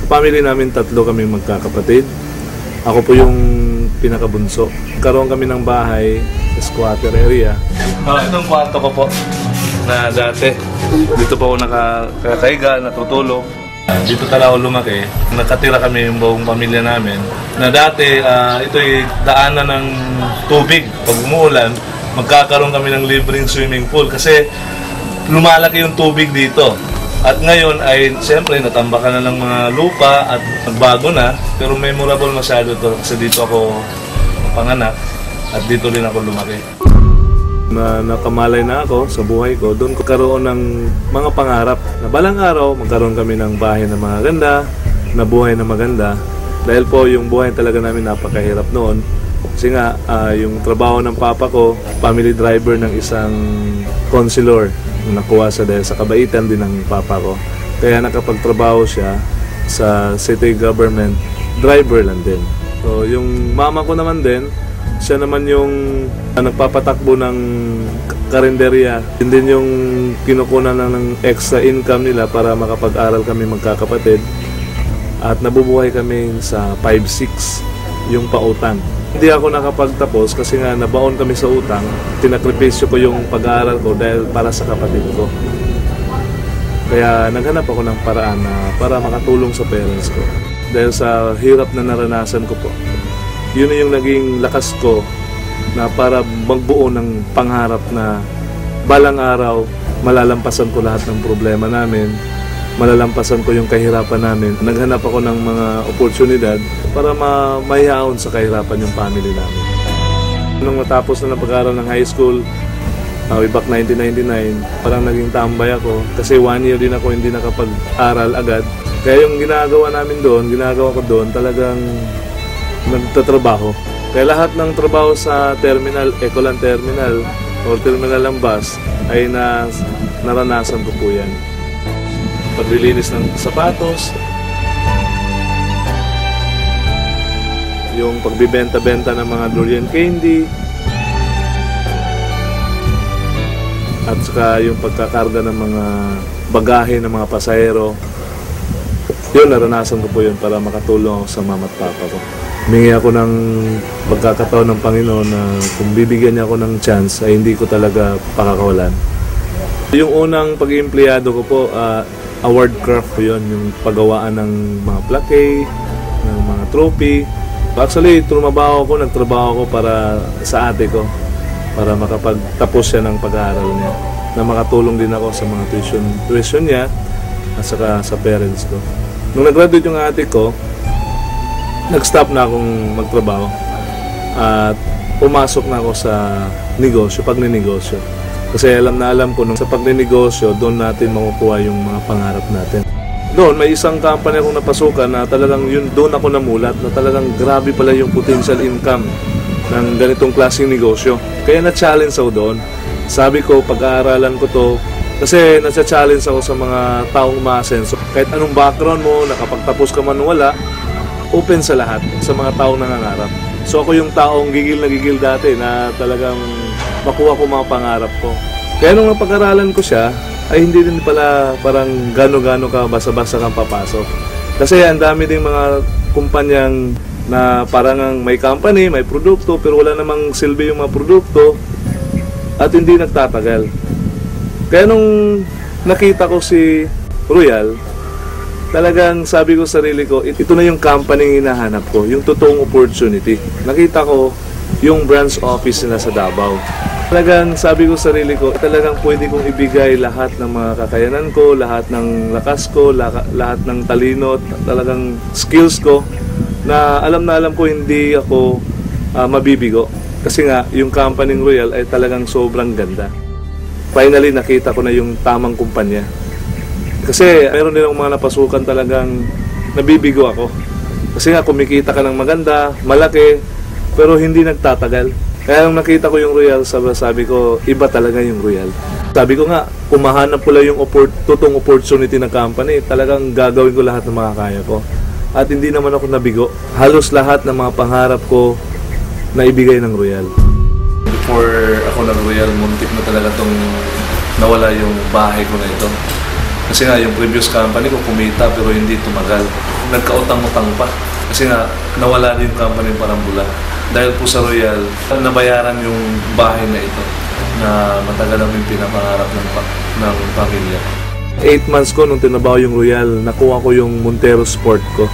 Family namin, 3 kami magkakapatid. Ako po yung pinakabunso. Karoon kami ng bahay sa squatter area. Itong kwarto ko po na dati. Dito po ako nakakaiga, natutulog. Dito talaga ako lumaki. Nakatira kami yung buong pamilya namin. Na dati, ito'y daanan ng tubig. Pag umuulan, magkakaroon kami ng libreng swimming pool kasi lumalaki yung tubig dito. At ngayon ay siyempre natambakan na ng mga lupa at nagbago na, pero memorable masyado to kasi dito ako panganak at dito rin ako lumaki. Nakamalay na ako sa buhay ko, doon ko karoon ng mga pangarap na balang araw magkaroon kami ng bahay na maganda, na buhay na maganda. Dahil po yung buhay talaga namin napakahirap noon. Kasi nga, yung trabaho ng papa ko, family driver ng isang consular. Nakuha sa dahil sa kabaitan din ng papa ko. Kaya nakapagtrabaho siya sa city government, driver lang din. So yung mama ko naman din, siya naman yung nagpapatakbo ng karinderya. Yun din yung kinukunan ng extra income nila para makapag-aral kami magkakapatid. At nabubuhay kami sa 5-6 yung pautang. Hindi ako nakapagtapos kasi nga nabaon kami sa utang. Tinakripisyo ko yung pag-aaral ko dahil para sa kapatid ko. Kaya naghanap ako ng paraan na para makatulong sa parents ko. Dahil sa hirap na naranasan ko po. Yun yung naging lakas ko na para magbuo ng pangarap na balang araw malalampasan ko lahat ng problema namin. Malalampasan ko yung kahirapan namin. Naghanap ako ng mga oportunidad para mayaon sa kahirapan yung family namin. Nung natapos na ng pag-aaral ng high school, way back 1999, parang naging tambay ako kasi 1 year din ako hindi nakapag-aral agad. Kaya yung ginagawa namin doon, ginagawa ko doon, talagang nagtatrabaho. Kaya lahat ng trabaho sa terminal, Ecoland Terminal o terminal ng bus ay naranasan ko po yan. Paglilinis ng sapatos, yung pagbibenta-benta ng mga durian candy, at saka yung pagkakarga ng mga bagahe ng mga pasahero. Yun, naranasan ko po yun para makatulong ako sa mama at papa ko. Humingi ako ng pagkakataon ng Panginoon na kung bibigyan niya ako ng chance ay hindi ko talaga pakakawalan. Yung unang pag-iempleyado ko po, award craft po yun, yung paggawaan ng mga plaque, ng mga trophy. Actually, nagtrabaho ko para sa ate ko, para makapagtapos siya ng pag-aaral niya, na makatulong din ako sa mga tuition niya at saka sa parents ko. Nung nag-graduate yung ate ko, nag-stop na akong magtrabaho at pumasok na ako sa negosyo, pagninegosyo. Kasi alam ko nung sa pagninegosyo, doon natin makukuha yung mga pangarap natin. Doon, may isang company akong napasukan na talagang yun, doon ako namulat na talagang grabe pala yung potential income ng ganitong klaseng negosyo. Kaya na-challenge ako doon. Sabi ko, pag-aaralan ko to, kasi nasa-challenge ako sa mga taong umaasenso. Kahit anong background mo, nakapagtapos ka man wala, open sa lahat, sa mga taong nangangarap. So ako yung taong gigil na gigil dati na talagang makuha ko mga pangarap ko. Kaya nung napag-aralan ko siya, ay hindi din pala parang gano-gano ka basa-basa kang papasok. Kasi ang dami ding mga kumpanyang na parang may company, may produkto, pero wala namang silbi yung mga produkto at hindi nagtatagal. Kaya nung nakita ko si Royal, talagang sabi ko sa sarili ko, ito na yung company yung hinahanap ko, yung totoong opportunity. Nakita ko yung branch office nila sa Davao. Talagang sabi ko sa sarili ko, talagang pwede kong ibigay lahat ng mga kakayanan ko, lahat ng lakas ko, lahat ng talino, talagang skills ko, na alam ko hindi ako mabibigo. Kasi nga, yung company Royal ay talagang sobrang ganda. Finally, nakita ko na yung tamang kumpanya. Kasi meron din akong mga napasukan talagang nabibigo ako. Kasi nga, kumikita ka ng maganda, malaki, pero hindi nagtatagal. Kaya nung nakita ko yung Royal, sabi ko, iba talaga yung Royal. Sabi ko nga, kung mahanap ko lang yung totoong opportunity ng company, talagang gagawin ko lahat ng mga kaya ko. At hindi naman ako nabigo. Halos lahat ng mga pangarap ko na ibigay ng Royal. Before ako ng Royal, muntik na talaga itong nawala yung bahay ko na ito. Kasi nga, yung previous company ko kumita pero hindi tumagal. Nagkautang-utang pa. Kasi nga, nawala din yung company Parambula. Dahil po sa Royal, nabayaran yung bahay na ito na matagal namin pinapangarap ng pamilya. 8 months ko nung tinabaho yung Royal, nakuha ko yung Montero Sport ko.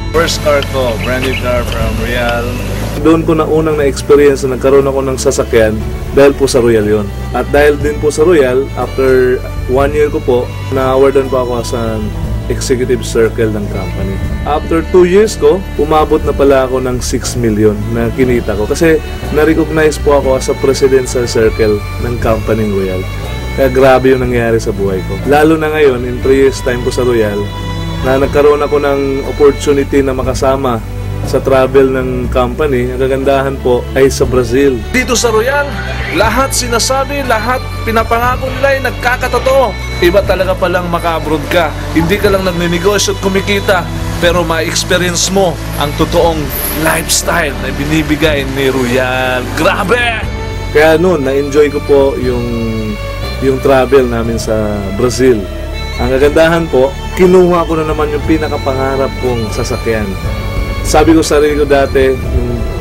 First car ko, brand new car from Royal. Doon ko na unang na-experience na nagkaroon ako ng sasakyan dahil po sa Royal yon. At dahil din po sa Royal, after 1 year ko po, na-awardan po ako sa executive circle ng company. After 2 years ko, umabot na pala ako ng 6 million na kinita ko. Kasi na-recognize po ako as a presidential circle ng company Royal. Kaya grabe yung nangyari sa buhay ko. Lalo na ngayon, in 3 years time ko sa Royal, na nagkaroon ako ng opportunity na makasama sa travel ng company. Ang kagandahan po ay sa Brazil. Dito sa Royal, lahat sinasabi, lahat pinapangako nila ay nagkakatotoo. Iba talaga palang maka-abroad ka. Hindi ka lang nagninegosyo at kumikita, pero ma-experience mo ang totoong lifestyle na binibigay ni Royal. Grabe! Kaya noon, na-enjoy ko po yung travel namin sa Brazil. Ang kagandahan po, kinuha ko na naman yung pinakapangarap kong sasakyan. Sabi ko sa sarili ko dati,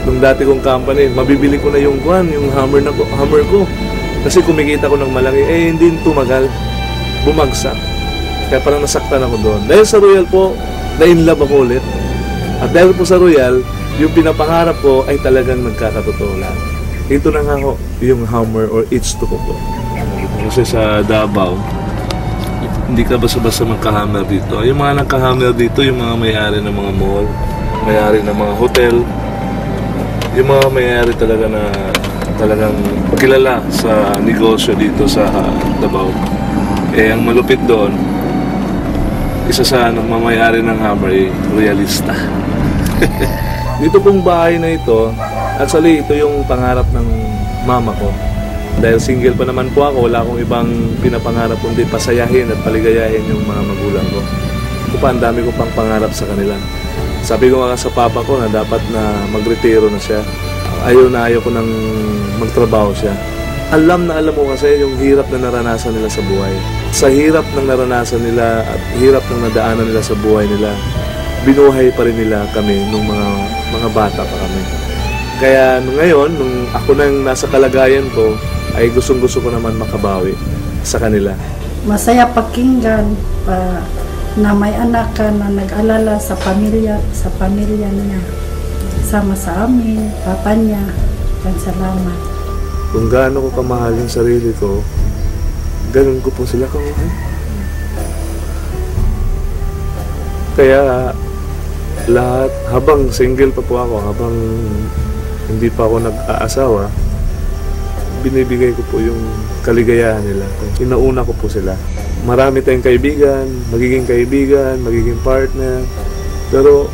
nung dati kong company, mabibili ko na yung Hummer ko. Kasi kumikita ko ng malaki, hindi tumagal. Bumagsak. Kaya parang nasaktan ako doon. Dahil sa Royal po, na-inlove ako ulit. At dahil po sa Royal, yung pinapangarap ko ay talagang nagkakatotoo lang. Ito na nga ho, yung Hummer or H2 ko po. Kasi sa Davao, hindi ka basta-basta magka-hammer dito. Yung mga nagka-hammer dito, yung mga may-ari ng mga mall, may-ari ng mga hotel, yung mga may-ari talaga na talagang kilala sa negosyo dito sa Davao. Ang malupit doon, isa sa may-ari ng hammer ay royalista. Dito pong bahay na ito, actually ito yung pangarap ng mama ko. Dahil single pa naman po ako, wala akong ibang pinapangarap kundi pasayahin at paligayahin yung mga magulang ko. Ang dami ko pang pangarap sa kanila. Sabi ko nga sa papa ko na dapat na magretiro na siya. Ayaw ko nang magtrabaho siya. Alam ko kasi yung hirap na naranasan nila sa buhay. Sa hirap ng naranasan nila at hirap ng nadaanan nila sa buhay nila, binuhay pa rin nila kami nung mga bata pa kami. Kaya ngayon, nung ako nang nasa kalagayan ko, ay gustong-gusto ko naman makabawi sa kanila. Masaya pakinggan na may anak ka na nag-alala sa pamilya niya. Sama sa amin, papa niya. Salamat. Kung gaano ko kamahal yung sarili ko, ganun ko po sila kamahal. Kaya lahat, habang single pa po ako, habang hindi pa ako nag-aasawa, binibigay ko po yung kaligayahan nila. Inauna ko po sila. Marami tayong kaibigan, magiging partner. Pero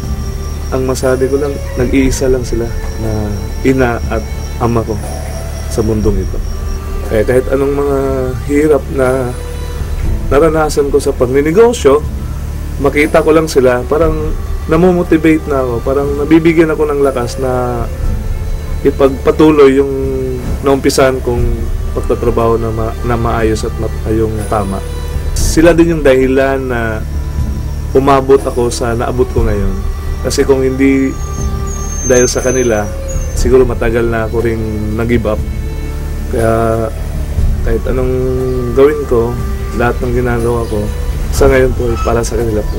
ang masabi ko lang, nag-iisa lang sila na ina at ama ko sa mundong ito. Kaya kahit anong mga hirap na naranasan ko sa pagninegosyo, makita ko lang sila, parang namomotivate na ako, parang nabibigyan ako ng lakas na ipagpatuloy yung naumpisan kong pagtatrabaho na maayos at yung tama. Sila din yung dahilan na umabot ako sa naabot ko ngayon. Kasi kung hindi dahil sa kanila, siguro matagal na ako rin nag-give up. Kaya kahit anong gawin ko, lahat ng ginagawa ko, sa ngayon po para sa kanila po.